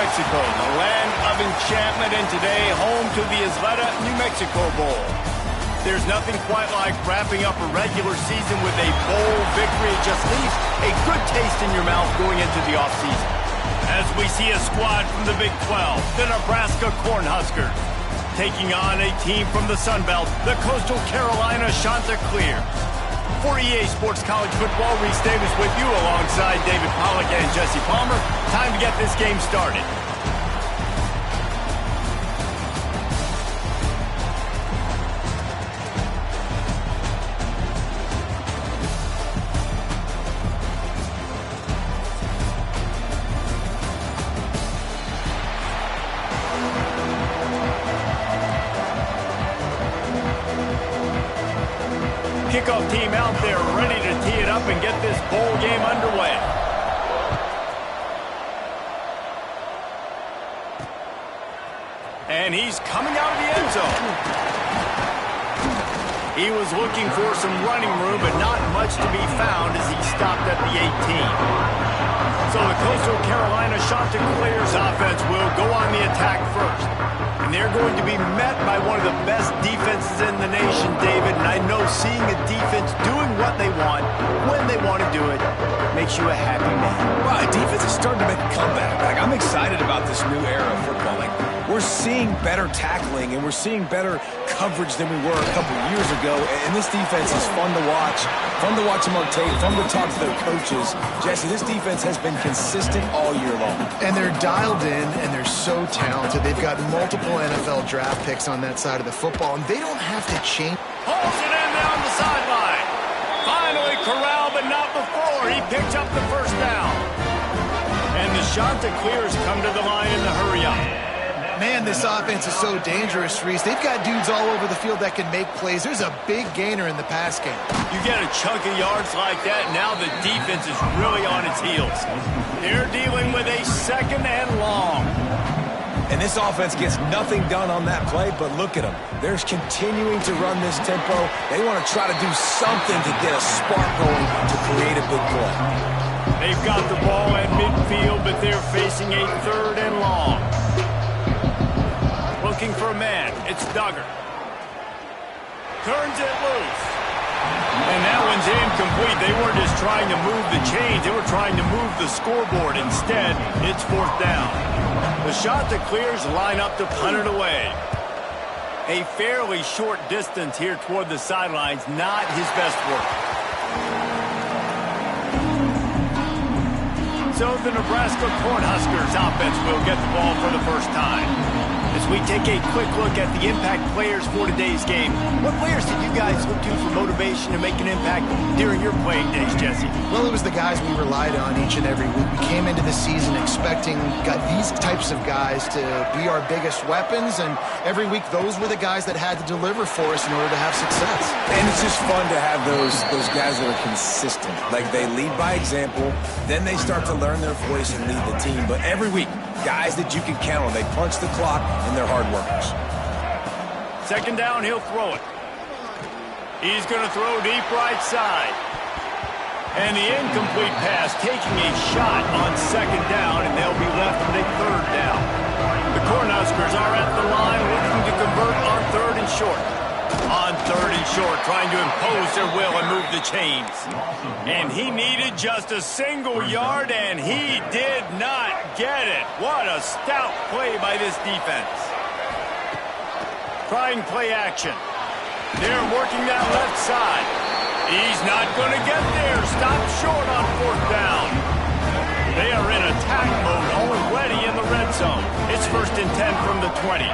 Mexico, the land of enchantment, and today home to the Isleta, New Mexico Bowl. There's nothing quite like wrapping up a regular season with a bowl victory. It just leaves a good taste in your mouth going into the offseason. As we see a squad from the Big 12, the Nebraska Cornhuskers, taking on a team from the Sun Belt, the Coastal Carolina Chanticleers. For EA Sports College Football, Reese Davis with you alongside David Pollack and Jesse Palmer. Time to get this game started. Kickoff team out there ready to tee it up and get this bowl game underway. And he's coming out of the end zone. He was looking for some running room, but not much to be found as he stopped at the 18. So the Coastal Carolina Chanticleers offense will go on the attack first. And they're going to be met by one of the best defenses in the nation, David. And I know seeing a defense doing what they want, when they want to do it, makes you a happy man. Right, defense is starting to make a comeback. I'm excited about this new era of football. We're seeing better tackling, and we're seeing better coverage than we were a couple years ago. And this defense is fun to watch them on tape, fun to talk to their coaches. Jesse, this defense has been consistent all year long. And they're dialed in, and they're so talented. They've got multiple NFL draft picks on that side of the football, and they don't have to change. Pulls it in down the sideline. Finally corralled, but not before. He picked up the first down. And the Chanticleers come to the line in the hurry-up. Man, this offense is so dangerous, Reese. They've got dudes all over the field that can make plays. There's a big gainer in the pass game. You get a chunk of yards like that, now the defense is really on its heels. They're dealing with a second and long. And this offense gets nothing done on that play, but look at them. They're continuing to run this tempo. They want to try to do something to get a spark going to create a big play. They've got the ball at midfield, but they're facing a third and long. Looking for a man. It's Duggar. Turns it loose. And that one's incomplete. They weren't just trying to move the chains. They were trying to move the scoreboard. Instead, it's fourth down. The Chanticleers line up to punt it away. A fairly short distance here toward the sidelines. Not his best work. So the Nebraska Cornhuskers offense will get the ball for the first time. As we take a quick look at the impact players for today's game, what players did you guys look to for motivation to make an impact during your playing days, Jesse? Well, it was the guys we relied on each and every week. We came into the season expecting these types of guys to be our biggest weapons, and every week those were the guys that had to deliver for us in order to have success. And it's just fun to have those guys that are consistent. Like, they lead by example, then they start to learn their voice and lead the team. But every week, guys that you can count on. They punch the clock, and they're hard workers. Second down, he'll throw it. He's going to throw deep right side. And the incomplete pass taking a shot on second down, and they'll be left with a third down. The Cornhuskers are at the line looking to convert on third and short. On third and short, trying to impose their will and move the chains. And he needed just a single yard, and he did not get it. What a stout play by this defense. Trying play action. They're working that left side. He's not going to get there. Stop short on fourth down. They are in attack mode already in the red zone. It's 1st and 10 from the 20.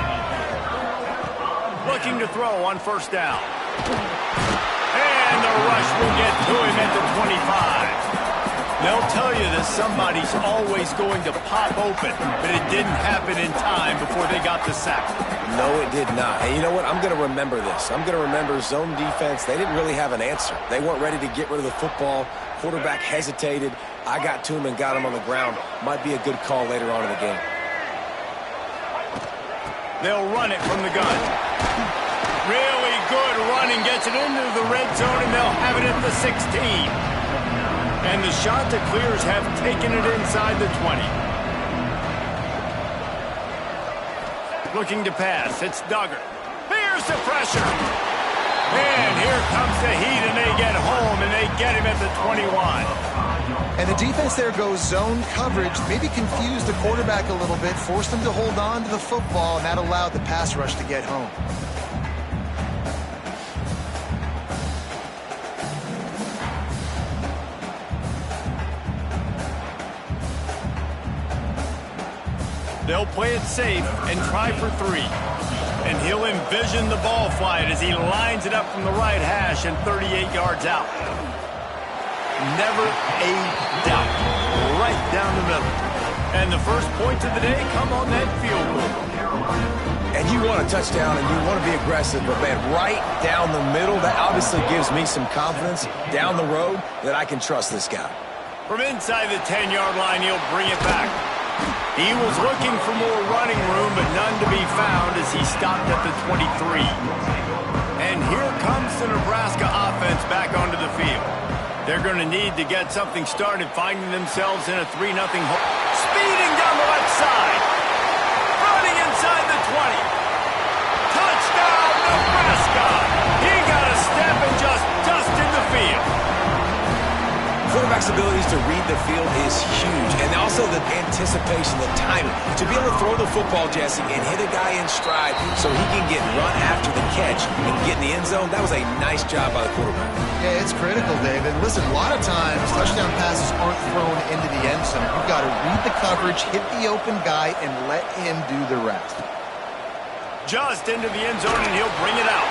Looking to throw on first down. And the rush will get to him at the 25. They'll tell you that somebody's always going to pop open, but it didn't happen in time before they got the sack. No, it did not. And you know what? I'm going to remember this. I'm going to remember zone defense. They didn't really have an answer. They weren't ready to get rid of the football. Quarterback hesitated. I got to him and got him on the ground. Might be a good call later on in the game. They'll run it from the gun. Really good running, gets it into the red zone, and they'll have it at the 16. And the Chanticleers have taken it inside the 20. Looking to pass. It's Duggar. Here's the pressure. And here comes the heat, and they get home, and they get him at the 21. And the defense there goes zone coverage, maybe confused the quarterback a little bit, forced him to hold on to the football, and that allowed the pass rush to get home. They'll play it safe and try for 3. And he'll envision the ball flight as he lines it up from the right hash and 38 yards out. Never a doubt. Right down the middle. And the first points of the day come on that field goal. And you want a touchdown and you want to be aggressive, but man, right down the middle, that obviously gives me some confidence down the road that I can trust this guy. From inside the 10-yard line, he'll bring it back. He was looking for more running room, but none to be found as he stopped at the 23. And here comes the Nebraska offense back onto the field. They're going to need to get something started, finding themselves in a 3-0 hole. Speeding down the left side. Running inside the 20. Touchdown, Nebraska! He got a step and just dusted the field. Quarterback's abilities to read the field is huge, and also the anticipation, the timing. To be able to throw the football, Jesse, and hit a guy in stride so he can get run after the catch and get in the end zone, that was a nice job by the quarterback. Yeah, it's critical, David. Listen, a lot of times touchdown passes aren't thrown into the end zone. You've got to read the coverage, hit the open guy, and let him do the rest. Just into the end zone, and he'll bring it out.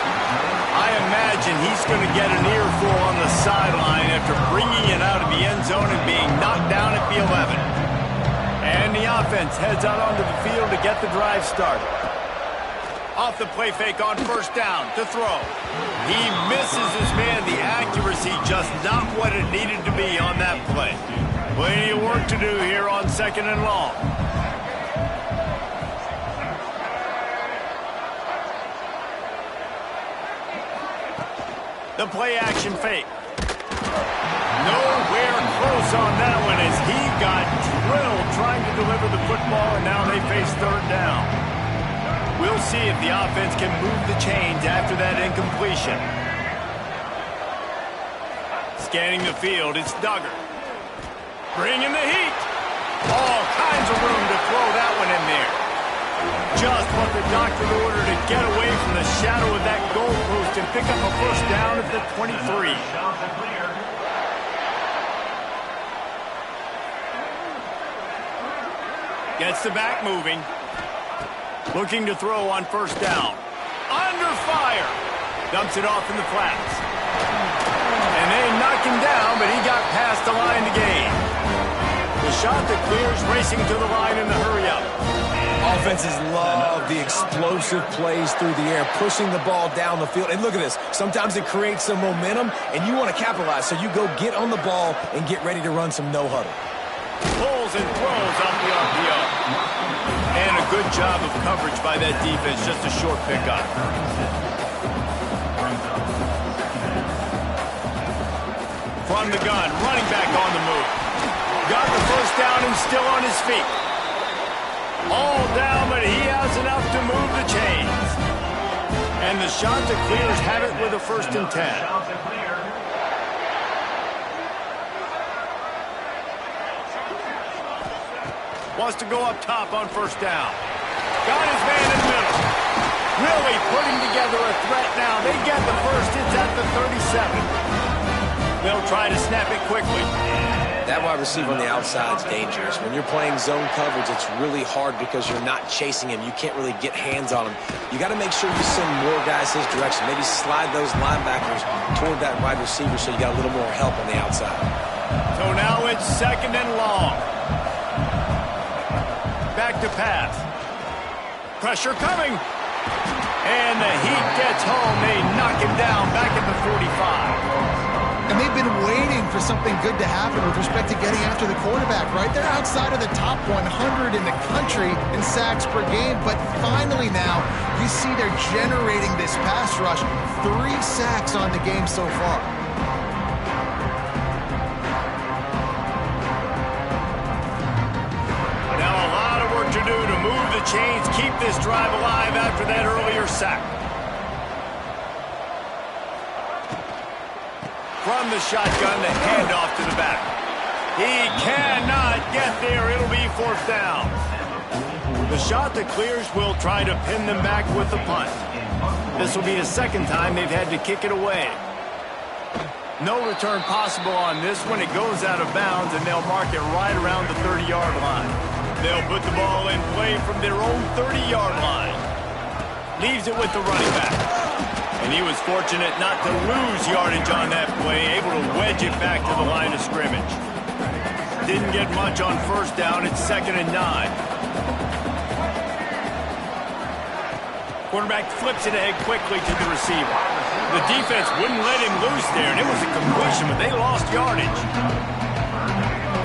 I imagine he's going to get an earful on the sideline after bringing it out of the end zone and being knocked down at the 11. And the offense heads out onto the field to get the drive started. Off the play fake on first down to throw. He misses his man. The accuracy just not what it needed to be on that play. Plenty of work to do here on 2nd and long. The play-action fake. Nowhere close on that one as he got drilled trying to deliver the football, and now they face 3rd down. We'll see if the offense can move the chains after that incompletion. Scanning the field, it's Duggar. Bringing the heat. All kinds of room to throw that one in there. Just what the doctor ordered to get away from the shadow of that goalpost and pick up a first down at the 23. Gets the back moving. Looking to throw on first down. Under fire. Dumps it off in the flats. And they knock him down, but he got past the line to gain. The shot that clears racing to the line in the hurry-up. Offenses love the explosive plays through the air, pushing the ball down the field. And look at this. Sometimes it creates some momentum, and you want to capitalize. So you go get on the ball and get ready to run some no-huddle. Pulls and throws off the RPO. And a good job of coverage by that defense. Just a short pickup. From the gun, running back on the move. Got the first down and still on his feet. All down, but he has enough to move the chains. And the shot to clears have it with a 1st and 10. Wants to go up top on first down. Got his man in the middle. Really putting together a threat now. They get the first. It's at the 37. They'll try to snap it quickly. That wide receiver on the outside is dangerous. When you're playing zone coverage, it's really hard because you're not chasing him. You can't really get hands on him. You got to make sure you send more guys his direction. Maybe slide those linebackers toward that wide receiver so you got a little more help on the outside. So now it's 2nd and long. Back to pass. Pressure coming. And the Heat gets home. They knock him down back at the 45. And they've been waiting for something good to happen with respect to getting after the quarterback, right? They're outside of the top 100 in the country in sacks per game, but finally now you see they're generating this pass rush. 3 sacks on the game so far. Now a lot of work to do to move the chains keep this drive alive after that earlier sack. From the shotgun, the handoff to the back. He cannot get there. It'll be fourth down. The shot that clears will try to pin them back with the punt. This will be the second time they've had to kick it away. No return possible on this one. It goes out of bounds, and they'll mark it right around the 30-yard line. They'll put the ball in play from their own 30-yard line. Leaves it with the running back. And he was fortunate not to lose yardage on that play, able to wedge it back to the line of scrimmage. Didn't get much on first down. It's 2nd and 9. Quarterback flips it ahead quickly to the receiver. The defense wouldn't let him loose there, and it was a completion, but they lost yardage.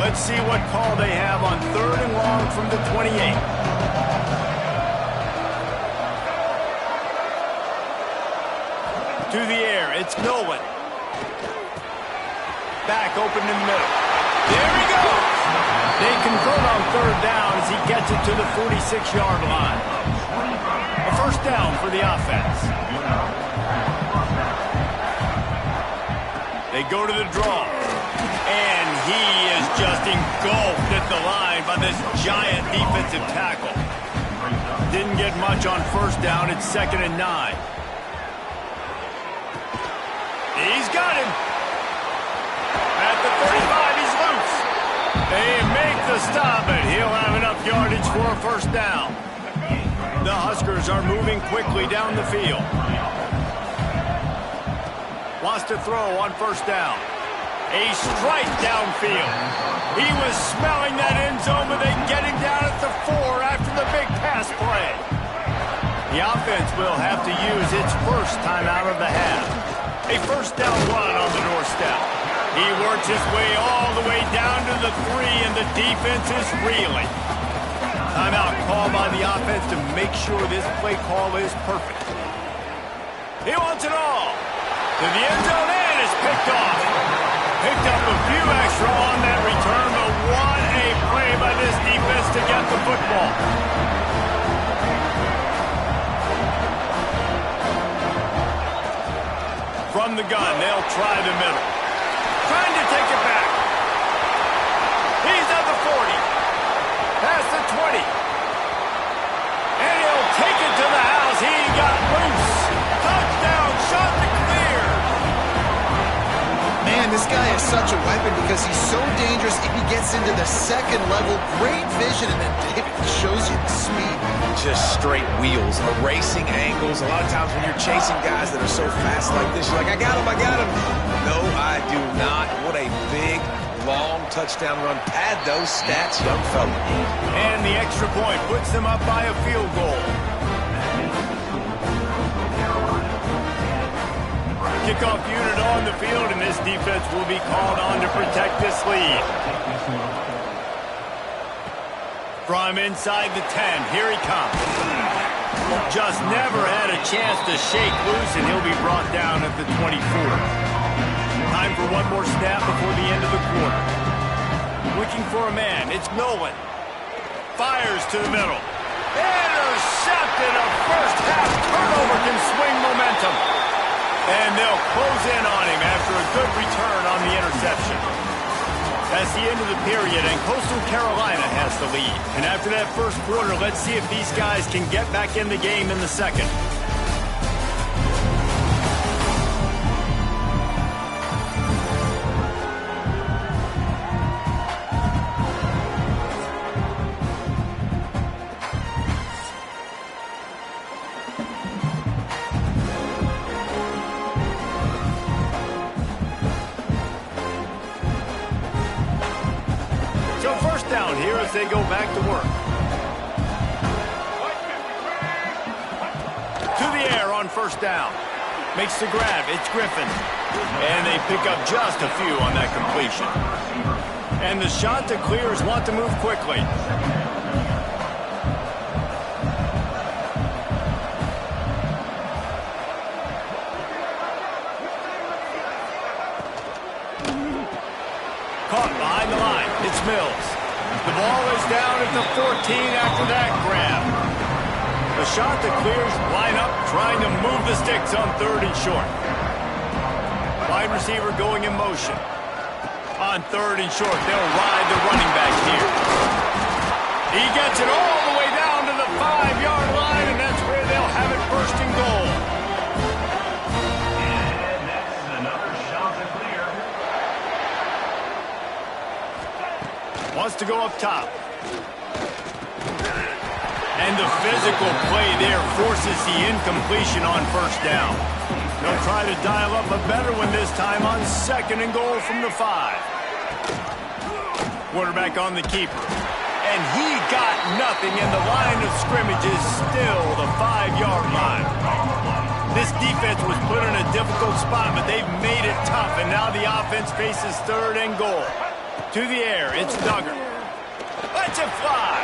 Let's see what call they have on 3rd and long from the 28. To the air, it's Nolan. Back open in the middle. There he goes! They convert on 3rd down as he gets it to the 46-yard line. A first down for the offense. They go to the draw. And he is just engulfed at the line by this giant defensive tackle. Didn't get much on first down. It's 2nd and 9. He's got him. At the 35, he's loose. They make the stop, but he'll have enough yardage for a first down. The Huskers are moving quickly down the field. Wants to throw on first down. A strike downfield. He was smelling that end zone, but they get him down at the 4 after the big pass play. The offense will have to use its first time out of the half. A first down run on the doorstep. He works his way all the way down to the 3, and the defense is reeling. Timeout called by the offense to make sure this play call is perfect. He wants it all. To the end zone, and is picked off. Picked up a few extra on that return, but what a play by this defense to get the football. From the gun, they'll try the middle. Trying to take it back. He's at the 40. Past the 20. And he'll take it to the house. He got loose. Touchdown, shot to clear. Man, this guy is such a weapon because he's so dangerous if he gets into the second level. Great vision, and then David shows you the speed. Just straight wheels, erasing angles. A lot of times when you're chasing guys that are so fast like this, you're like, I got him, I got him. No, I do not. What a big, long touchdown run. Pad those stats, young fella. And the extra point puts them up by a field goal. Kickoff unit on the field, and this defense will be called on to protect this lead. From inside the 10, here he comes. Just never had a chance to shake loose, and he'll be brought down at the 24. Time for one more snap before the end of the quarter. Looking for a man, it's Nolan. Fires to the middle. Intercepted. A first half turnover can swing momentum. And they'll close in on him after a good return on the interception. That's the end of the period, and Coastal Carolina has the lead. And after that first quarter, let's see if these guys can get back in the game in the second. Down here as they go back to work. To the air on first down. Makes the grab. It's Griffin. And they pick up just a few on that completion. And the shot to clears want to move quickly. Caught behind the line. It's Mills. The ball is down at the 14 after that grab. The shot that clears, line up, trying to move the sticks on 3rd and short. Wide receiver going in motion. On 3rd and short, they'll ride the running back here. He gets it all the way down to the 5-yard line, and that's where they'll have it 1st and goal. And that's another shot to clear. Wants to go up top. And the physical play there forces the incompletion on 1st down. They'll try to dial up a better one this time on 2nd and goal from the 5. Quarterback on the keeper. And he got nothing, and the line of scrimmage is still the 5-yard line. This defense was put in a difficult spot, but they've made it tough, and now the offense faces 3rd and goal. To the air, it's Duggar. Let's it fly.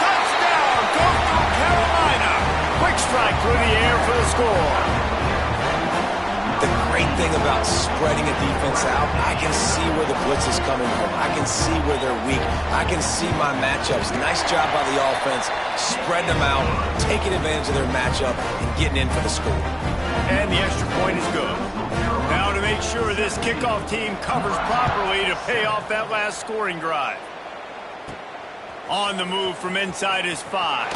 Touchdown, goes through Carolina. Quick strike through the air for the score. The great thing about spreading a defense out, I can see where the blitz is coming from. I can see where they're weak. I can see my matchups. Nice job by the offense, spreading them out, taking advantage of their matchup, and getting in for the score. And the extra point is good. Now to make sure this kickoff team covers properly to pay off that last scoring drive. On the move from inside his 5.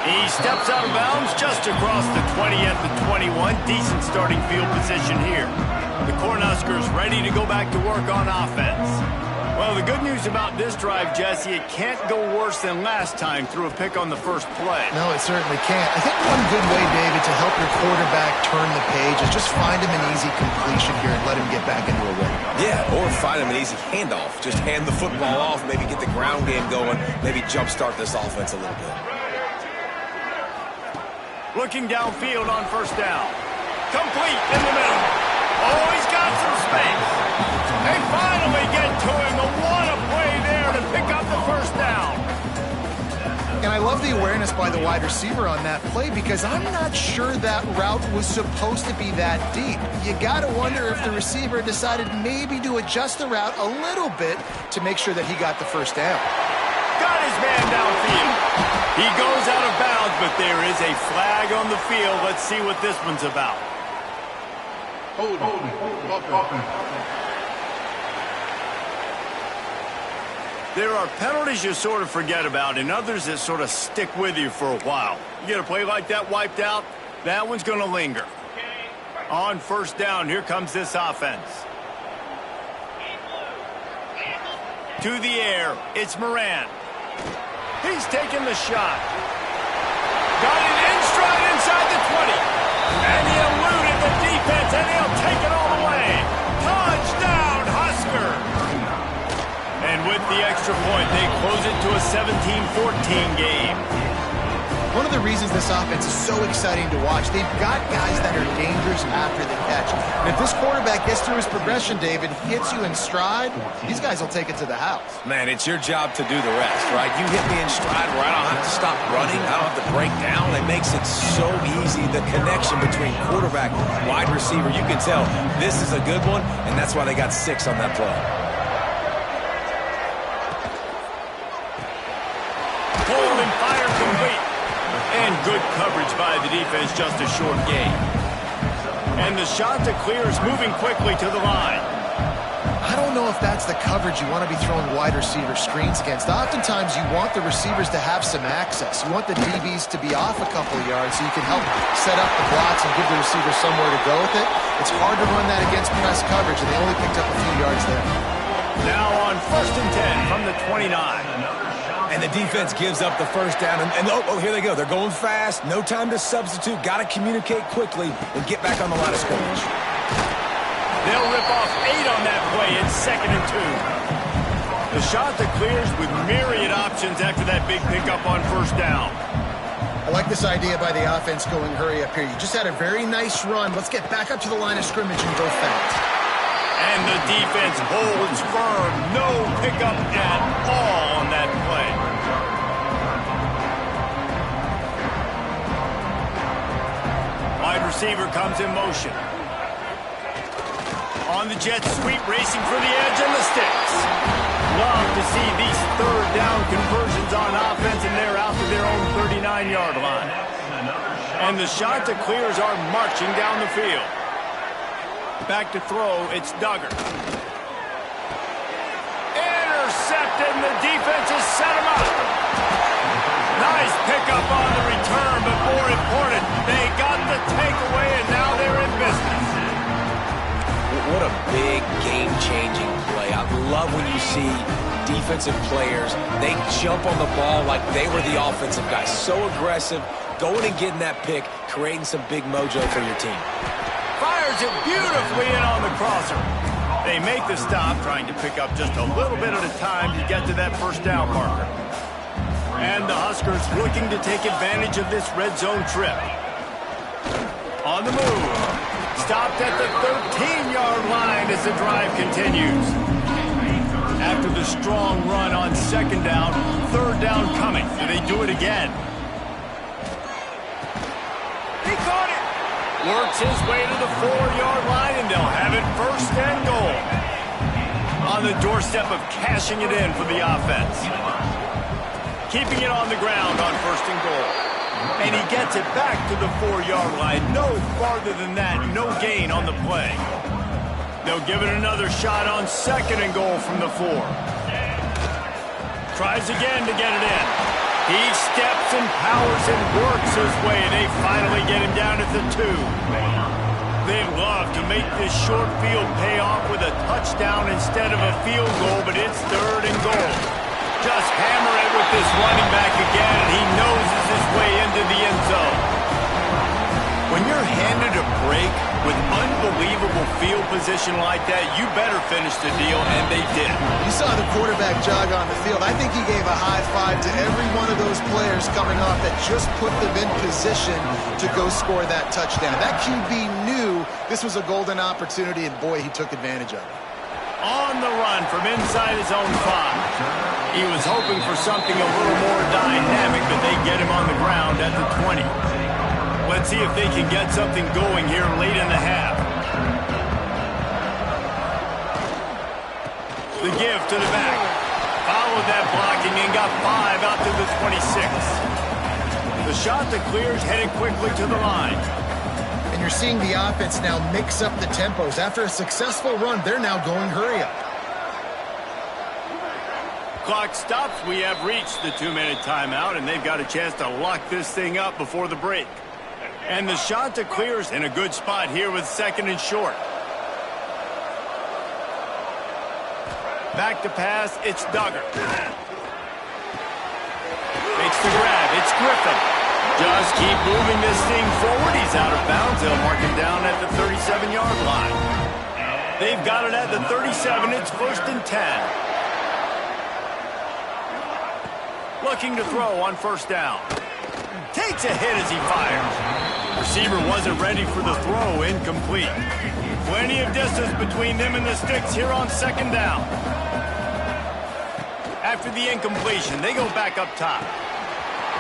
He steps out of bounds just across the 20 at the 21. Decent starting field position here. The Cornhuskers ready to go back to work on offense. Well, the good news about this drive, Jesse, it can't go worse than last time through a pick on the 1st play. No, it certainly can't. I think one good way, David, to help your quarterback turn the page is just find him an easy completion here and let him get back into a rhythm. Yeah, or find him an easy handoff. Just hand the football off, maybe get the ground game going, maybe jumpstart this offense a little bit. Looking downfield on 1st down. Complete in the middle. Oh, he's got some space. They finally get to him. What a play there to pick up the 1st down. And I love the awareness by the wide receiver on that play because I'm not sure that route was supposed to be that deep. You got to wonder if the receiver decided maybe to adjust the route a little bit to make sure that he got the 1st down. Got his man downfield. He goes out of bounds, but there is a flag on the field. Let's see what this one's about. Hold on. There are penalties you sort of forget about and others that sort of stick with you for a while. You get a play like that wiped out, that one's going to linger. On 1st down, here comes this offense. To the air, it's Moran. He's taking the shot. Got it in stride inside the 20. And he eluded the defense, and he'll take it all the way. Touchdown, Husker! And with the extra point, they close it to a 17-14 game. One of the reasons this offense is so exciting to watch, they've got guys that are dangerous after the catch. And if this quarterback gets through his progression, David, hits you in stride, these guys will take it to the house. Man, it's your job to do the rest, right? You hit me in stride where I don't have to stop running. I don't have to break down. It makes it so easy. The connection between quarterback, wide receiver, you can tell this is a good one, and that's why they got 6 on that play. Holding fire complete. And good coverage by the defense, just a short gain. And the shot to clear is moving quickly to the line. I don't know if that's the coverage you want to be throwing wide receiver screens against. Oftentimes, you want the receivers to have some access. You want the DBs to be off a couple of yards so you can help set up the blocks and give the receiver somewhere to go with it. It's hard to run that against press coverage, and they only picked up a few yards there. Now on 1st and 10 from the 29. And the defense gives up the 1st down. And oh, here they go. They're going fast. No time to substitute. Got to communicate quickly and get back on the line of scrimmage. They'll rip off 8 on that play. It's 2nd and 2. The shot that clears with myriad options after that big pickup on 1st down. I like this idea by the offense going hurry up here. You just had a very nice run. Let's get back up to the line of scrimmage and go fast. And the defense holds firm. No pickup at all on that play. Wide receiver comes in motion. On the jet sweep, racing for the edge and the sticks. Love to see these third down conversions on offense, and they're out to their own 39-yard line. And the Ncaa clears are marching down the field. Back to throw, it's Duggar. Intercepted, and the defense has set him up. Nice pickup on the return, but more important, they got the takeaway, and now they're in business. What a big game-changing play. I love when you see defensive players, they jump on the ball like they were the offensive guys. So aggressive, going and getting that pick, creating some big mojo for your team. Fires it beautifully in on the crosser. They make the stop, trying to pick up just a little bit at a time to get to that first down marker. And the Huskers looking to take advantage of this red zone trip. On the move. Stopped at the 13-yard line as the drive continues. After the strong run on second down, third down coming. Do they do it again? He caught it! Works his way to the 4-yard line, and they'll have it first and goal. On the doorstep of cashing it in for the offense. Keeping it on the ground on first and goal. And he gets it back to the 4-yard line. No farther than that. No gain on the play. They'll give it another shot on second and goal from the 4. Tries again to get it in. He steps and powers and works his way. They finally get him down at the 2. They'd love to make this short field pay off with a touchdown instead of a field goal, but it's third and goal. Just hammer it with this running back again, and he noses his way into the end zone. When you're handed a break with unbelievable field position like that, you better finish the deal, and they did. You saw the quarterback jog on the field. I think he gave a high five to every one of those players coming off that just put them in position to go score that touchdown. That QB knew this was a golden opportunity, and boy, he took advantage of it. On the run from inside his own 5. He was hoping for something a little more dynamic, but they get him on the ground at the 20. Let's see if they can get something going here late in the half. The give to the back. Followed that blocking and got 5 out to the 26. The shot that clears headed quickly to the line. And you're seeing the offense now mix up the tempos. After a successful run, they're now going hurry up. Clock stops. We have reached the 2-minute timeout, and they've got a chance to lock this thing up before the break. And the Ncaa clears in a good spot here with second and short. Back to pass, it's Duggar. Makes the grab, it's Griffin. Just keep moving this thing forward. He's out of bounds. They'll mark him down at the 37-yard line. They've got it at the 37. It's first and 10. Looking to throw on first down. Takes a hit as he fires. Receiver wasn't ready for the throw, incomplete. Plenty of distance between them and the sticks here on second down. After the incompletion, they go back up top.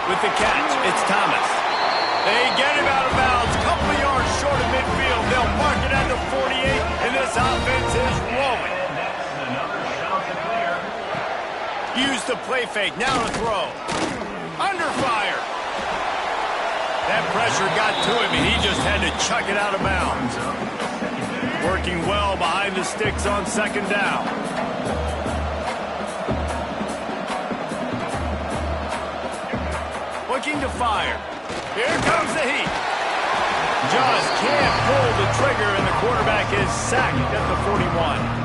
With the catch, it's Thomas. They get him out of bounds, a couple of yards short of midfield. They'll mark it at the 48, and this offense is rolling. Use the play fake, now to throw. Under fire. That pressure got to him, and he just had to chuck it out of bounds. Working well behind the sticks on second down. Looking to fire. Here comes the heat. Just can't pull the trigger, and the quarterback is sacked at the 41.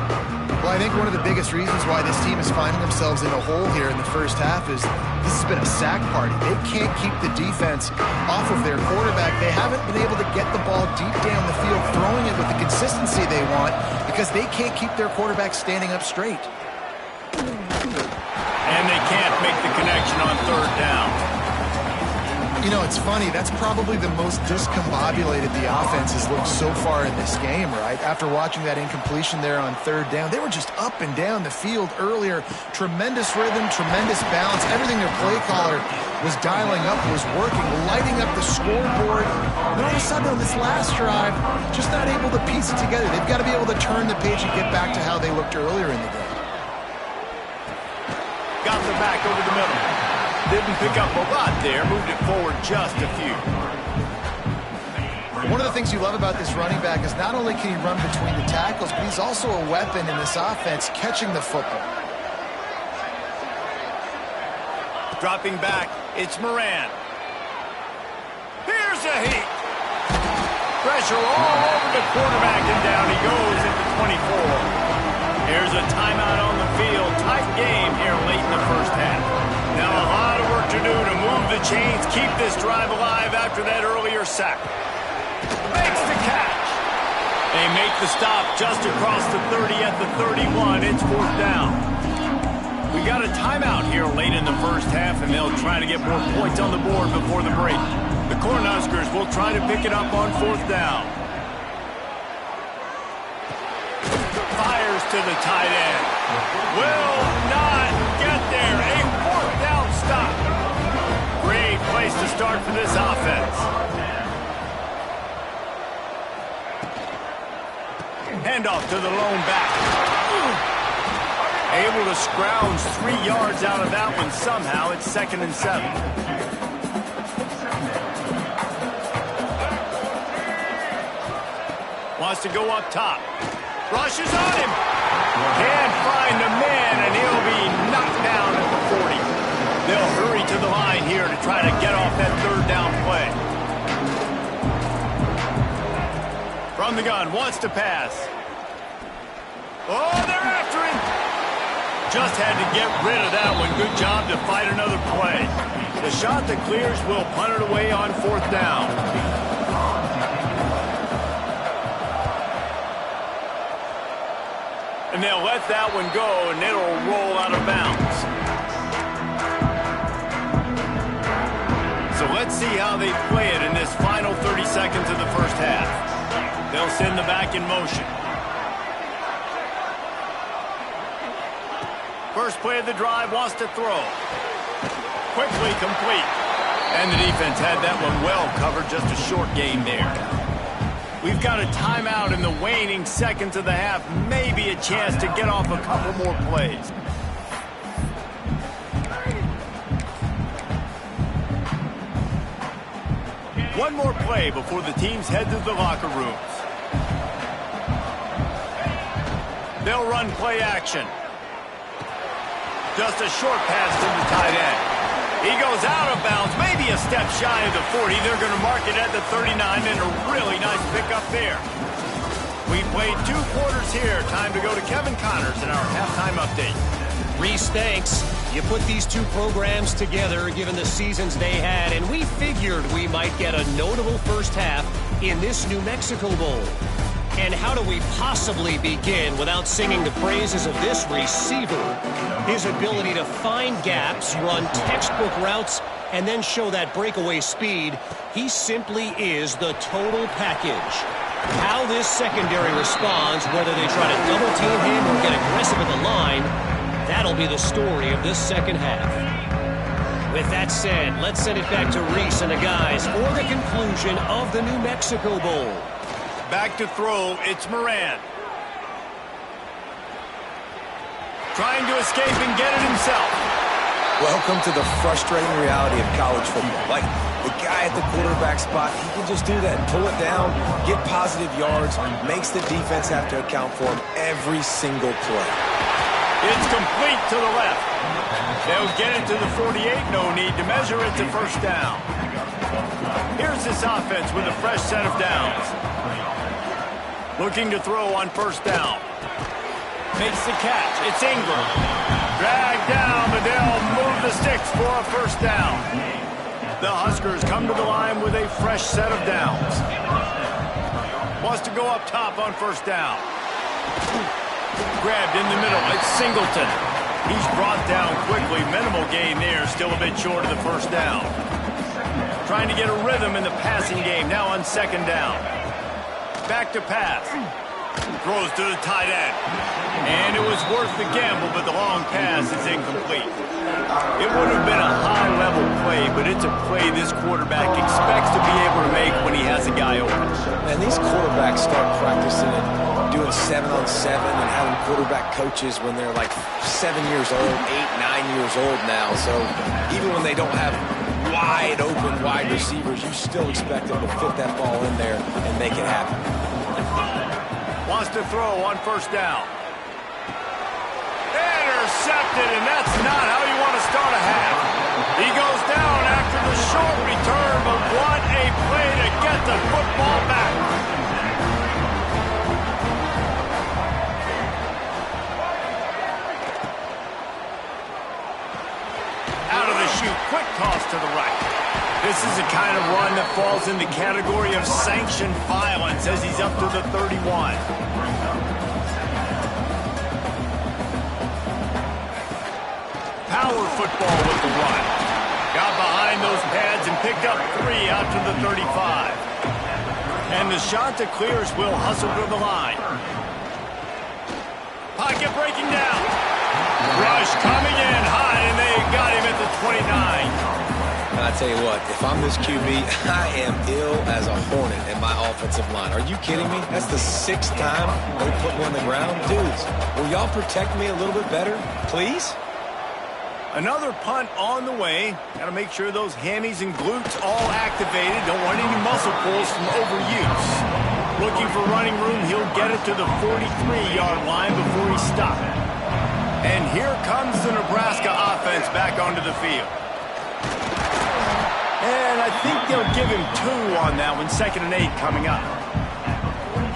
Well, I think one of the biggest reasons why this team is finding themselves in a hole here in the first half is this has been a sack party. They can't keep the defense off of their quarterback. They haven't been able to get the ball deep down the field, throwing it with the consistency they want because they can't keep their quarterback standing up straight. And they can't make the connection on third down. You know, it's funny. That's probably the most discombobulated the offense has looked so far in this game, right? After watching that incompletion there on third down, they were just up and down the field earlier. Tremendous rhythm, tremendous balance. Everything their play caller was dialing up was working, lighting up the scoreboard. And all of a sudden on this last drive, just not able to piece it together. They've got to be able to turn the page and get back to how they looked earlier in the game. Got the back over the middle. Didn't pick up a lot there. Moved it forward just a few. One of the things you love about this running back is not only can he run between the tackles, but he's also a weapon in this offense catching the football. Dropping back, it's Moran. Here's a heat. Pressure all over the quarterback, and down he goes at the 24. Here's a timeout on the field. Tight game here late in the first half. Now a lot of work to do to move the chains, keep this drive alive after that earlier sack. Makes the catch. They make the stop just across the 30 at the 31. It's fourth down. We got a timeout here late in the first half, and they'll try to get more points on the board before the break. The Cornhuskers will try to pick it up on fourth down. Fires to the tight end. Will not get there. A fourth down stop. Great place to start for this offense. Handoff to the lone back. Able to scrounge 3 yards out of that one somehow. It's 2nd and 7. Wants to go up top. Rushes on him. Can't find the man, and he'll be knocked down at the 40. They'll hurry to the line here to try to get off that third down play. From the gun, wants to pass. Oh, they're after him. Just had to get rid of that one. Good job to fight another play. The shot that clears will punt it away on fourth down. And they'll let that one go, and it'll roll out of bounds. So let's see how they play it in this final 30 seconds of the first half. They'll send the back in motion. First play of the drive, wants to throw. Quickly complete. And the defense had that one well covered, just a short gain there. We've got a timeout in the waning seconds of the half. Maybe a chance to get off a couple more plays. One more play before the teams head to the locker rooms. They'll run play action. Just a short pass to the tight end. He goes out of bounds, maybe a step shy of the 40. They're going to mark it at the 39, and a really nice pickup there. We played 2 quarters here. Time to go to Kevin Connors in our halftime update. Reese, thanks. You put these 2 programs together, given the seasons they had, and we figured we might get a notable first half in this New Mexico Bowl. And how do we possibly begin without singing the praises of this receiver? His ability to find gaps, run textbook routes, and then show that breakaway speed. He simply is the total package. How this secondary responds, whether they try to double team him or get aggressive at the line, that'll be the story of this second half. With that said, let's send it back to Reese and the guys for the conclusion of the New Mexico Bowl. Back to throw, it's Moran. Trying to escape and get it himself. Welcome to the frustrating reality of college football. Like, the guy at the quarterback spot, he can just do that. Pull it down, get positive yards, makes the defense have to account for him every single play. It's complete to the left. They'll get it to the 48. No need to measure it to first down. Here's this offense with a fresh set of downs. Looking to throw on first down. Makes the catch. It's Ingram. Dragged down, but they'll move the sticks for a first down. The Huskers come to the line with a fresh set of downs. Wants to go up top on first down. Grabbed in the middle. It's Singleton. He's brought down quickly. Minimal gain there. Still a bit short of the first down. trying to get a rhythm in the passing game now on second down. Back to pass. Throws to the tight end. And it was worth the gamble, but the long pass is incomplete. It would have been a high-level play, but it's a play this quarterback expects to be able to make when he has a guy open. And these quarterbacks start practicing it, doing 7-on-7 and having quarterback coaches when they're like 7 years old, 8, 9 years old now. So even when they don't have wide open wide receivers, you still expect them to fit that ball in there and make it happen. Wants to throw on first down. Intercepted, and that's not how you want to start a half. He goes down after the short return, but what a play to get the football back. Out of the chute, quick toss to the right. This is a kind of run that falls in the category of sanctioned violence as he's up to the 31. Power football with the run. Got behind those pads and picked up 3 out to the 35. And the shot to clears will hustle to the line. Pocket breaking down. Rush coming in high, and they got him at the 29. I tell you what, if I'm this QB, I am ill as a hornet in my offensive line. Are you kidding me? That's the 6th time they put me on the ground. Dudes, will y'all protect me a little bit better, please? Another punt on the way. Got to make sure those hammies and glutes all activated. Don't want any muscle pulls from overuse. Looking for running room. He'll get it to the 43-yard line before he stops. And here comes the Nebraska offense back onto the field. And I think they'll give him 2 on that one. 2nd and 8 coming up.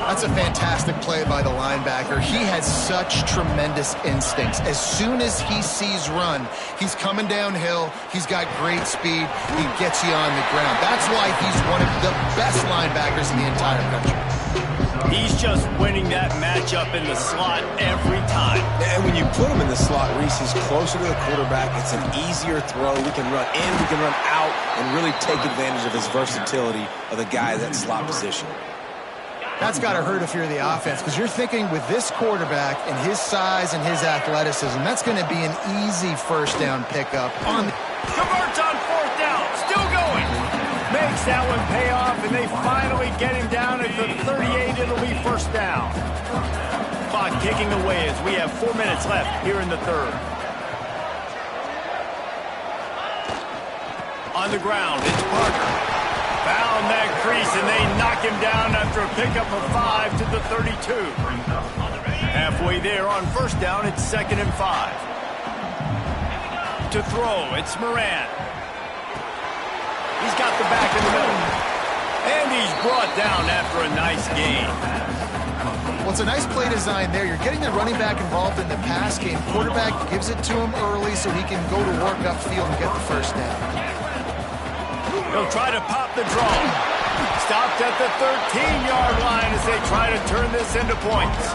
That's a fantastic play by the linebacker. He has such tremendous instincts. As soon as he sees run, he's coming downhill. He's got great speed. He gets you on the ground. That's why he's one of the best linebackers in the entire country. He's just winning that matchup in the slot every time. And when you put him in the slot, Reese, he's closer to the quarterback. It's an easier throw. We can run in, we can run out, and really take advantage of his versatility of the guy in that slot position. That's got to hurt if you're the offense, because you're thinking with this quarterback and his size and his athleticism, that's going to be an easy first down pickup. Converts on 4th down, still going. Makes that one pay off, and they finally get him down at the 38. It'll be first down. Clock ticking away as we have 4 minutes left here in the 3rd. On the ground, it's Parker. Found that crease, and they knock him down after a pickup of 5 to the 32. Halfway there on first down, it's 2nd and 5. To throw, it's Moran. He's got the back in the middle. And he's brought down after a nice gain. Well, it's a nice play design there. You're getting the running back involved in the pass game. Quarterback gives it to him early so he can go to work upfield and get the first down. He'll try to pop the draw. Stopped at the 13-yard line as they try to turn this into points.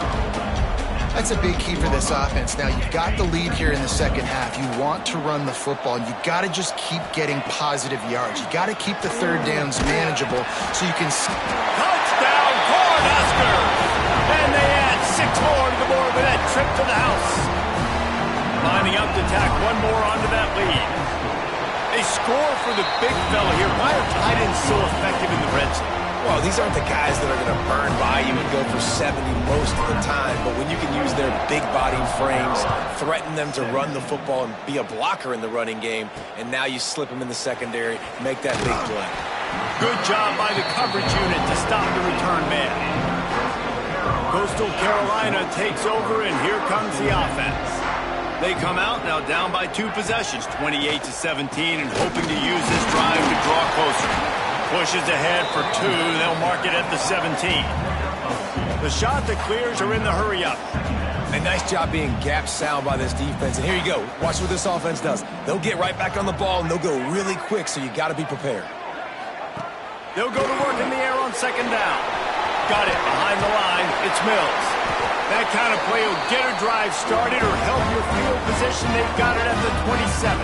That's a big key for this offense. Now, you've got the lead here in the second half. You want to run the football. You got to just keep getting positive yards. You got to keep the third downs manageable so you can... Touchdown, Cornhuskers! And they add 6 more to the board with that trip to the house. Lining up to tack one more onto that lead. They score for the big fella here. Why are tight ends so effective in the red zone? Well, these aren't the guys that are going to burn by you and go for 70 most of the time, but when you can use their big body frames, threaten them to run the football and be a blocker in the running game, and now you slip them in the secondary, make that big play. Good job by the coverage unit to stop the return man. Coastal Carolina takes over, and here comes the offense. They come out now down by 2 possessions, 28-17, and hoping to use this drive to draw closer. Pushes ahead for 2. They'll mark it at the 17. The shot that clears are in the hurry-up. A nice job being gap sound by this defense. And here you go. Watch what this offense does. They'll get right back on the ball, and they'll go really quick, so you got to be prepared. They'll go to work in the air on second down. Got it behind the line. It's Mills. That kind of play will get a drive started or help your field position. They've got it at the 27.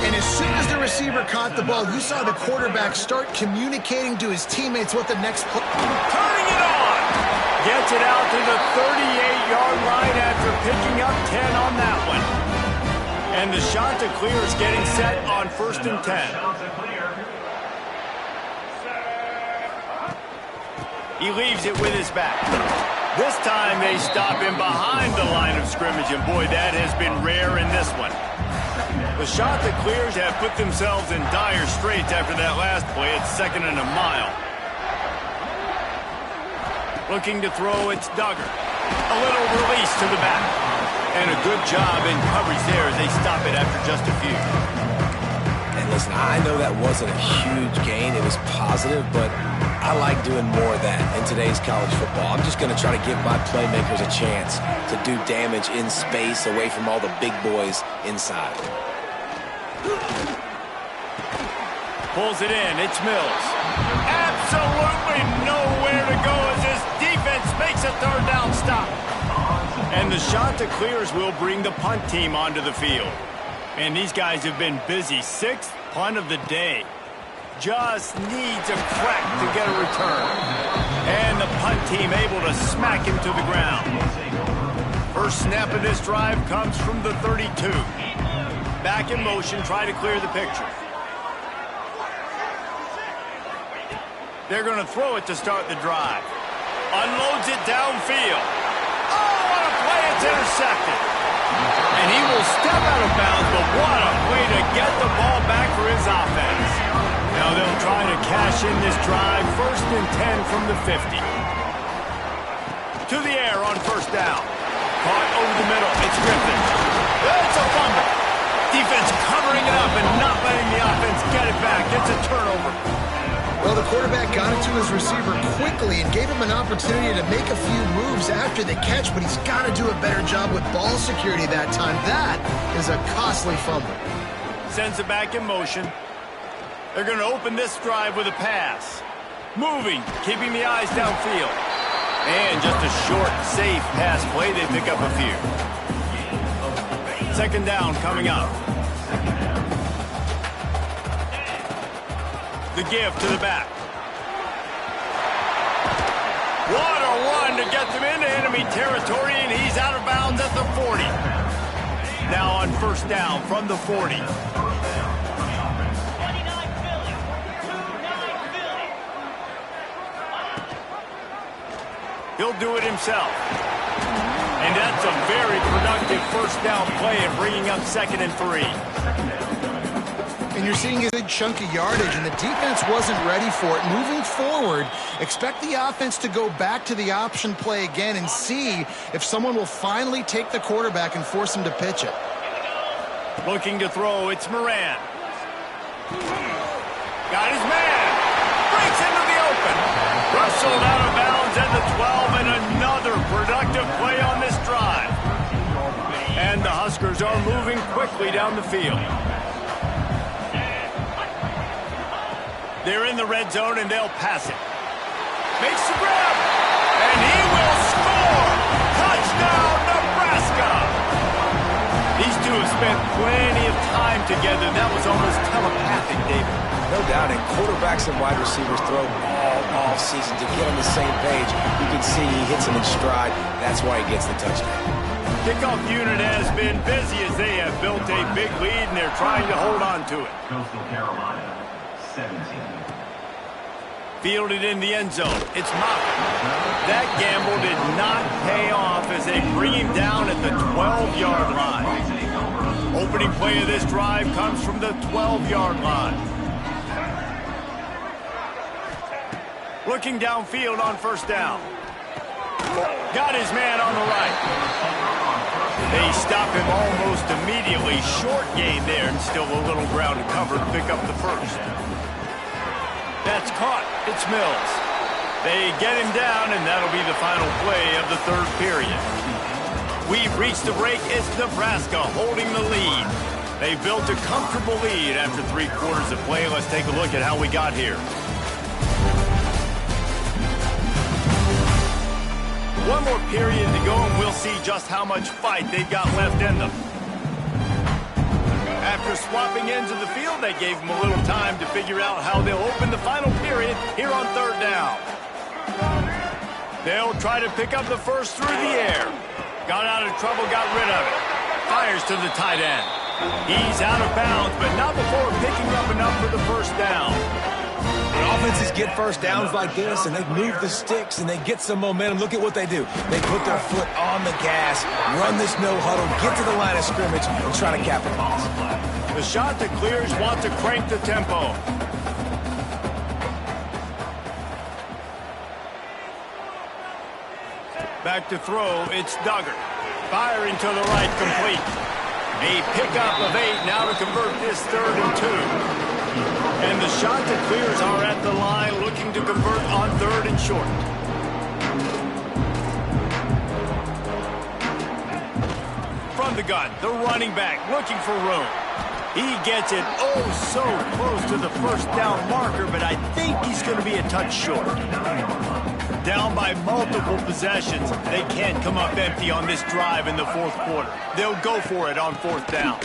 And as as soon as the receiver caught the ball, you saw the quarterback start communicating to his teammates what the next play. Turning it on. Gets it out to the 38-yard line after picking up 10 on that one. And the Ncaa clear is getting set on 1st and 10. He leaves it with his back. This time they stop him behind the line of scrimmage, and boy, that has been rare in this one. The Ncaa clears have put themselves in dire straits after that last play. It's 2nd and a mile. Looking to throw, it's Duggar. A little release to the back. And a good job in coverage there as they stop it after just a few. And listen, I know that wasn't a huge gain. It was positive, but I like doing more of that in today's college football. I'm just going to try to give my playmakers a chance to do damage in space away from all the big boys inside. Pulls it in. It's Mills. Absolutely nowhere to go as this defense makes a 3rd down stop. And the Ncaa clears will bring the punt team onto the field. And these guys have been busy. 6th punt of the day. Just needs a crack to get a return. And the punt team able to smack him to the ground. First snap of this drive comes from the 32. Back in motion, try to clear the picture. They're going to throw it to start the drive. Unloads it downfield. Oh, what a play, it's intercepted. And he will step out of bounds, but what a way to get the ball back for his offense. Now they'll try to cash in this drive. 1st and 10 from the 50. To the air on 1st down. Caught over the middle. It's Griffin. It's a fumble. Defense covering it up and not letting the offense get it back. It's a turnover. Well, the quarterback got it to his receiver quickly and gave him an opportunity to make a few moves after the catch, but he's got to do a better job with ball security that time. That is a costly fumble. Sends it back in motion. They're going to open this drive with a pass. Moving, keeping the eyes downfield. And just a short, safe pass play. They pick up a few. 2nd down coming up. The give to the back. What a run to get them into enemy territory, and he's out of bounds at the 40. Now on 1st down from the 40. He'll do it himself. And that's a very productive 1st down play and bringing up 2nd and 3. And you're seeing a big chunk of yardage, and the defense wasn't ready for it. Moving forward, expect the offense to go back to the option play again and see if someone will finally take the quarterback and force him to pitch it. Looking to throw, it's Moran. Got his man. Breaks into the open. Rustled out of bounds at the 12, and another productive play on this drive. And the Huskers are moving quickly down the field. They're in the red zone, and they'll pass it. Makes the grab, and he will score! Touchdown, Nebraska! These two have spent plenty of time together. That was almost telepathic, David. No doubt, and quarterbacks and wide receivers throw all season to get on the same page. You can see he hits them in stride. That's why he gets the touchdown. Kickoff unit has been busy as they have built a big lead, and they're trying to hold on to it. Coastal Carolina, 17. Fielded in the end zone. It's Moffitt. That gamble did not pay off as they bring him down at the 12-yard line. Opening play of this drive comes from the 12-yard line. Looking downfield on 1st down. Got his man on the right. They stop him almost immediately. Short gain there, and still a little ground to cover to pick up the 1st. That's caught. It's Mills. They get him down, and that'll be the final play of the 3rd period. We've reached the break. It's Nebraska holding the lead. They built a comfortable lead after 3 quarters of play. Let's take a look at how we got here. One more period to go, and we'll see just how much fight they've got left in them. After swapping ends of the field, that gave them a little time to figure out how they'll open the final period here on third down. They'll try to pick up the first through the air. Got out of trouble, got rid of it. Fires to the tight end. He's out of bounds, but not before picking up enough for the first down. When offenses get first downs like this and they move the sticks and they get some momentum, look at what they do. They put their foot on the gas, run this no huddle, get to the line of scrimmage, and try to capitalize. The shot that clears want to crank the tempo. Back to throw, it's Duggar. Firing to the right, complete. A pickup of 8 now to convert this 3rd and 2. And the shot that clears are at the line looking to convert on 3rd and short. From the gun, the running back looking for room. He gets it oh so close to the first down marker, but I think he's going to be a touch short. Down by multiple possessions. They can't come up empty on this drive in the 4th quarter. They'll go for it on 4th down.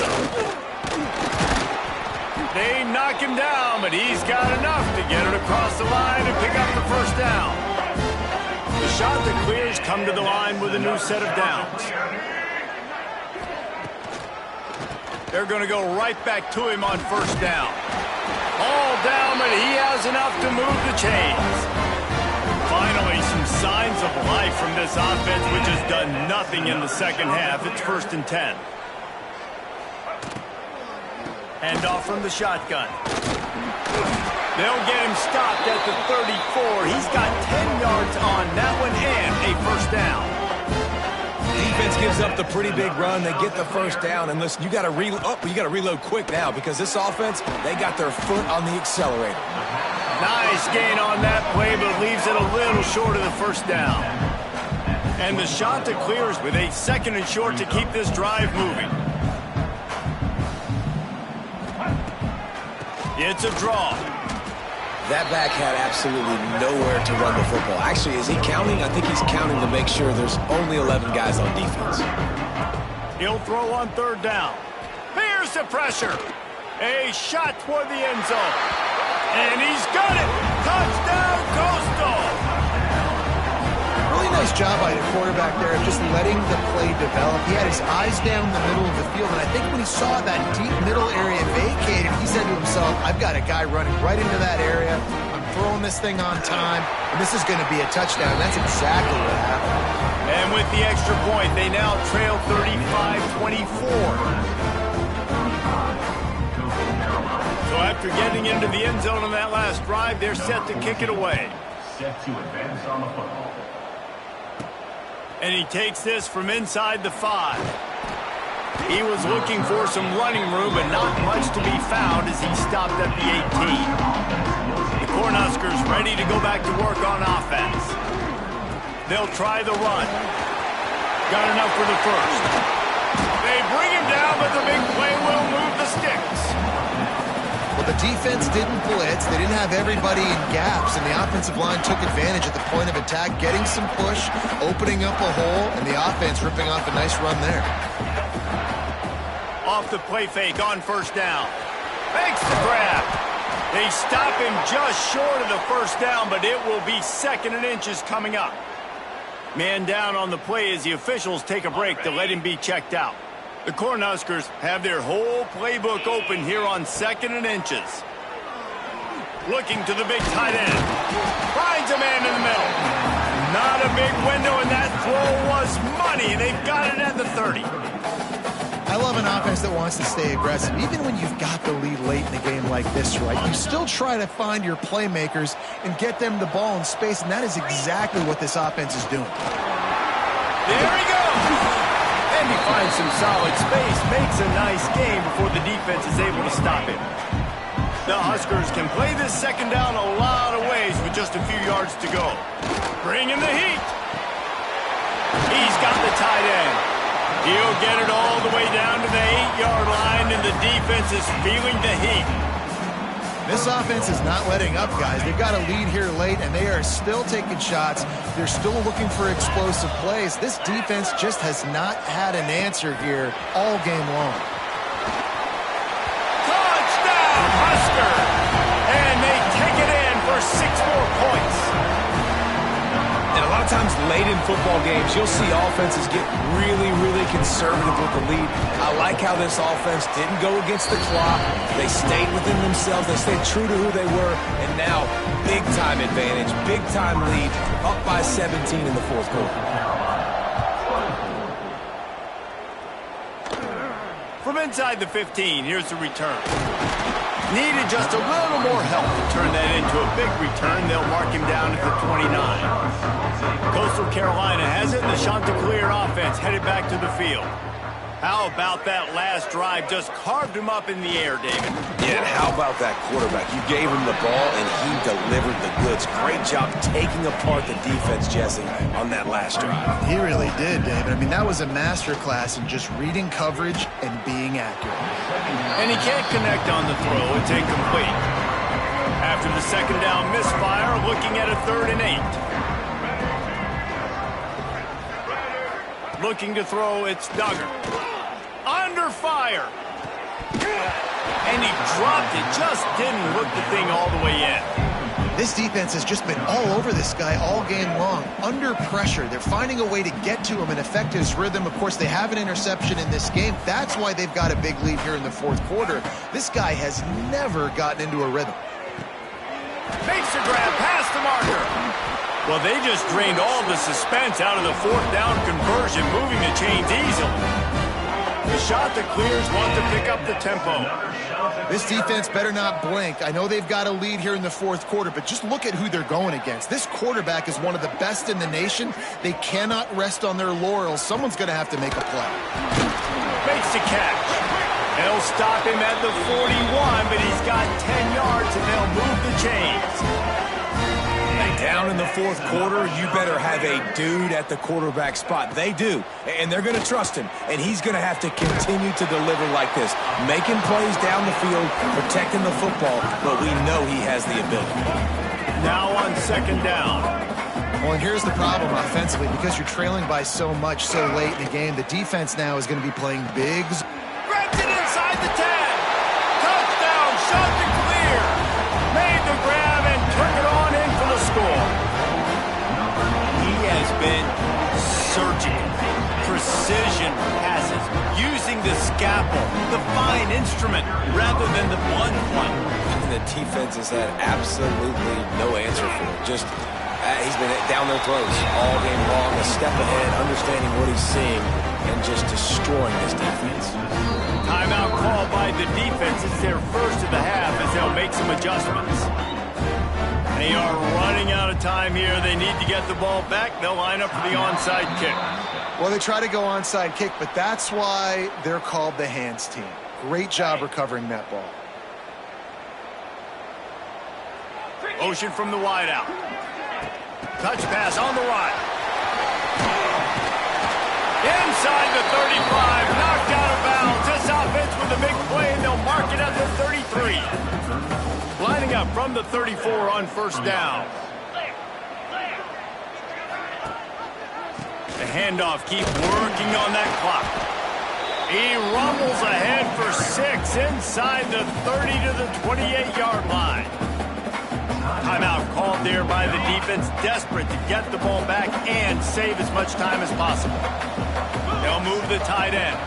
They knock him down, but he's got enough to get it across the line and pick up the first down. The shot that clears come to the line with a new set of downs. They're going to go right back to him on 1st down. All down, but he has enough to move the chains. Finally, some signs of life from this offense, which has done nothing in the 2nd half. It's 1st and 10. Hand off from the shotgun. They'll get him stopped at the 34. He's got 10 yards on that one and a 1st down. Defense gives up the pretty big run. They get the 1st down, and listen, you got to reload quick now because this offense, they got their foot on the accelerator. Nice gain on that play, but leaves it a little short of the 1st down. And the shot that clears with a 2nd and short to keep this drive moving. It's a draw. That back had absolutely nowhere to run the football. Actually, is he counting? I think he's counting to make sure there's only 11 guys on defense. He'll throw on 3rd down. Here's the pressure. A shot toward the end zone. And he's got it. Touchdown, Coastal. Really nice job by the quarterback there of just letting the play develop. He had his eyes down the middle of the field, and I think when he saw that deep middle area vacated, he said to himself, I've got a guy running right into that area. I'm throwing this thing on time, and this is going to be a touchdown. That's exactly what happened. And with the extra point, they now trail 35-24. So after getting into the end zone on that last drive, they're set to kick it away. Set to advance on the football. And he takes this from inside the 5. He was looking for some running room, but not much to be found as he stopped at the 18. The Cornhuskers ready to go back to work on offense. They'll try the run. Got enough for the 1st. They bring him down, but the big play will move the sticks. Well, the defense didn't blitz. They didn't have everybody in gaps, and the offensive line took advantage at the point of attack, getting some push, opening up a hole, and the offense ripping off a nice run there. Off the play fake on 1st down. Makes the grab. They stop him just short of the 1st down, but it will be 2nd and inches coming up. Man down on the play as the officials take a break to let him be checked out. The Cornhuskers have their whole playbook open here on 2nd and inches. Looking to the big tight end. Finds a man in the middle. Not a big window, and that throw was money. They've got it at the 30. I love an offense that wants to stay aggressive. Even when you've got the lead late in a game like this, right, you still try to find your playmakers and get them the ball in space, and that is exactly what this offense is doing. There he goes. And he finds some solid space, makes a nice game before the defense is able to stop him. The Huskers can play this 2nd down a lot of ways with just a few yards to go. Bring in the heat. He's got the tight end. He'll get it all the way down to the 8-yard line, and the defense is feeling the heat. This offense is not letting up, guys. They've got a lead here late, and they are still taking shots. They're still looking for explosive plays. This defense just has not had an answer here all game long. Duggar. And they take it in for 6 more points. And a lot of times late in football games, you'll see offenses get really, really conservative with the lead. I like how this offense didn't go against the clock. They stayed within themselves. They stayed true to who they were. And now, big-time advantage, big-time lead, up by 17 in the fourth quarter. From inside the 15, here's the return. Needed just a little more help to turn that into a big return. They'll mark him down at the 29. Coastal Carolina has it, and the Chanticleer offense headed back to the field. How about that last drive? Just carved him up in the air, David. Yeah, and how about that quarterback? You gave him the ball, and he delivered the goods. Great job taking apart the defense, Jesse, on that last drive. He really did, David. I mean, that was a masterclass in just reading coverage and being accurate. And he can't connect on the throw. It's incomplete. After the second down misfire, looking at a 3rd and 8. Looking to throw, it's Duggar. Under fire. And he dropped it. Just didn't hook the thing all the way in. This defense has just been all over this guy all game long. Under pressure. They're finding a way to get to him and affect his rhythm. Of course, they have an interception in this game. That's why they've got a big lead here in the fourth quarter. This guy has never gotten into a rhythm. Makes the grab past the marker. Well, they just drained all the suspense out of the 4th down conversion, moving the chains easily. The Chanticleers want to pick up the tempo. This defense better not blink. I know they've got a lead here in the fourth quarter, but just look at who they're going against. This quarterback is one of the best in the nation. They cannot rest on their laurels. Someone's going to have to make a play. Makes the catch. They'll stop him at the 41, but he's got 10 yards, and they'll move the chains. Down in the fourth quarter, you better have a dude at the quarterback spot. They do, and they're going to trust him, and he's going to have to continue to deliver like this, making plays down the field, protecting the football, but we know he has the ability. Now on 2nd down. Well, and here's the problem offensively. Because you're trailing by so much so late in the game, the defense now is going to be playing bigs. Grabs it inside the 10. Touchdown, Chanticleer. Made the grab and took it on in for the score. He has been surgical. Precision passes, using the scalpel, the fine instrument, rather than the blunt one. And the defense has had absolutely no answer for it. Just, he's been down their throats all game long, a step ahead, understanding what he's seeing, and just destroying this defense. Timeout called by the defense. It's their first of the half as they'll make some adjustments. They are running out of time here. They need to get the ball back. They'll line up for the onside kick. Well, they try to go onside kick, but that's why they're called the hands team. Great job recovering that ball. Motion from the wideout. Touch pass on the right. Inside the 35, knocked out of bounds. This offense with a big play, and they'll mark it at the 33. Lining up from the 34 on 1st down. The handoff, keep working on that clock. He rumbles ahead for 6 inside the 30 to the 28-yard line. Timeout called there by the defense, desperate to get the ball back and save as much time as possible. They'll move the tight end.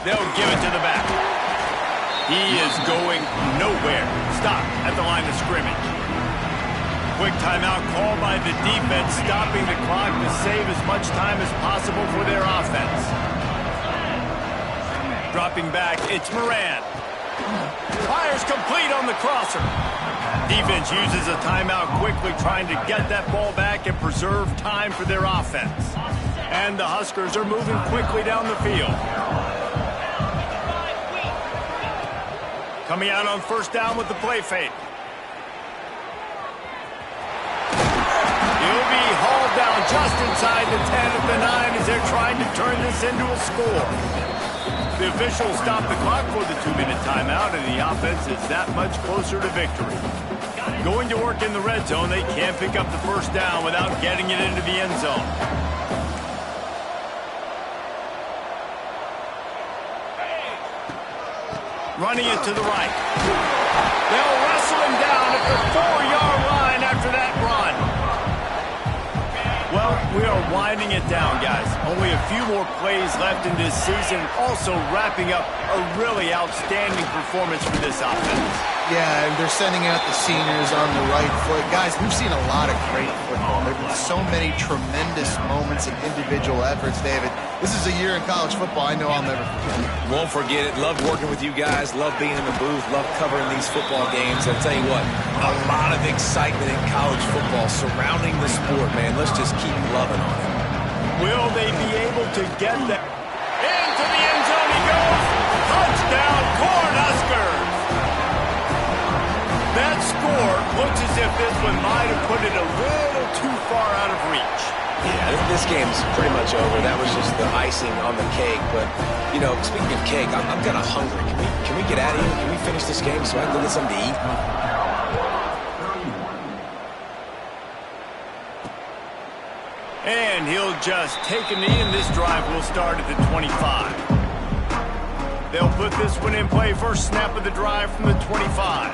They'll give it to the back. He is going nowhere. Stop at the line of scrimmage. Quick timeout called by the defense, stopping the clock to save as much time as possible for their offense. Dropping back, it's Moran. Fires complete on the crosser. Defense uses a timeout quickly, trying to get that ball back and preserve time for their offense. And the Huskers are moving quickly down the field. Coming out on 1st down with the play fake. He'll be hauled down just inside the 10 at the 9 as they're trying to turn this into a score. The officials stop the clock for the 2-minute timeout, and the offense is that much closer to victory. Going to work in the red zone, they can't pick up the 1st down without getting it into the end zone. Running it to the right. They'll wrestle him down at the 4-yard line after that run. Well, we are winding it down, guys. Only a few more plays left in this season. Also wrapping up a really outstanding performance for this offense. Yeah, and they're sending out the seniors on the right foot. Guys, we've seen a lot of great football. There have been so many tremendous moments and individual efforts, David. This is a year in college football I know I'll never forget. Won't forget it. Love working with you guys. Love being in the booth. Love covering these football games. I'll tell you what, a lot of excitement in college football surrounding the sport, man. Let's just keep loving on it. Will they be able to get that? Into the end zone he goes. Touchdown, Cornhuskers. That score looks as if this one might have put it a little too far out of reach. Yeah, this game's pretty much over. That was just the icing on the cake. But, you know, speaking of cake, I'm kind of hungry. Can we get out of here? Can we finish this game so I can go get something to eat? And he'll just take a knee, and this drive will start at the 25. They'll put this one in play. First snap of the drive from the 25.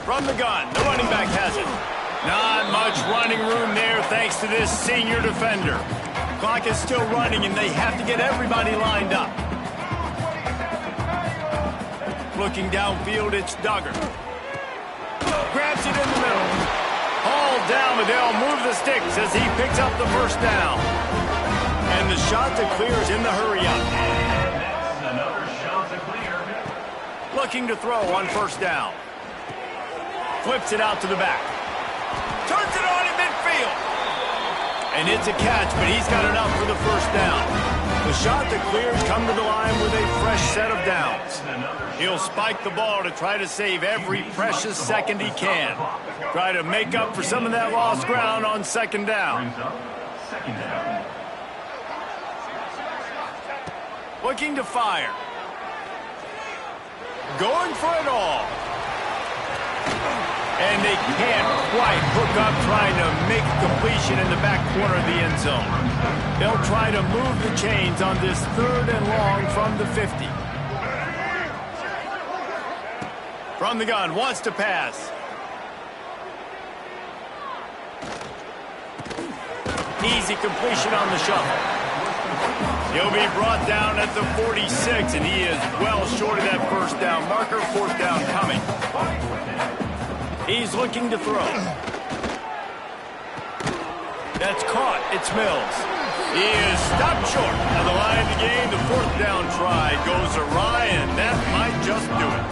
From the gun, the running back has it. Not much running room there thanks to this senior defender. Clock is still running, and they have to get everybody lined up. Looking downfield, it's Duggar. Grabs it in the middle. Hauled down, but they'll move the sticks as he picks up the first down. And the shot to clear is in the hurry up. Another shot to clear. Looking to throw on first down. Flips it out to the back. Turns it on in midfield. And it's a catch, but he's got enough for the first down. The shot that clears come to the line with a fresh set of downs. He'll spike the ball to try to save every precious second he can. Try to make up for some of that lost ground on second down. Looking to fire. Going for it all. And they can't quite hook up trying to make a completion in the back corner of the end zone. They'll try to move the chains on this 3rd and long from the 50. From the gun, wants to pass. Easy completion on the shuffle. He'll be brought down at the 46, and he is well short of that first down marker. Fourth down coming. He's looking to throw. That's caught. It's Mills. He is stopped short of the line of the game. The fourth down try goes awry, and that might just do it.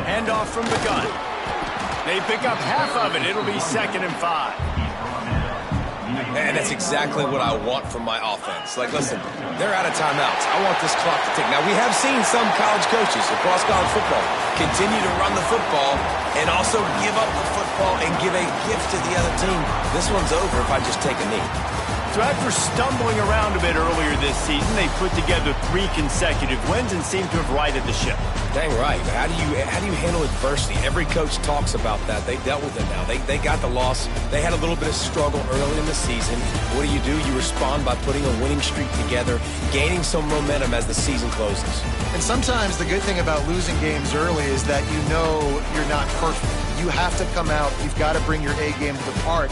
Handoff from the gun. They pick up half of it. It'll be 2nd and 5. And that's exactly what I want from my offense. Like, listen, they're out of timeouts. I want this clock to tick. Now, we have seen some college coaches across college football continue to run the football and also give up the football and give a gift to the other team. This one's over if I just take a knee. So after stumbling around a bit earlier this season, they put together 3 consecutive wins and seem to have righted the ship. Dang right. But how do you handle adversity? Every coach talks about that. They dealt with it now. They got the loss. They had a little bit of struggle early in the season. What do? You respond by putting a winning streak together, gaining some momentum as the season closes. And sometimes the good thing about losing games early is that you know you're not perfect. You have to come out. You've got to bring your A game to the park.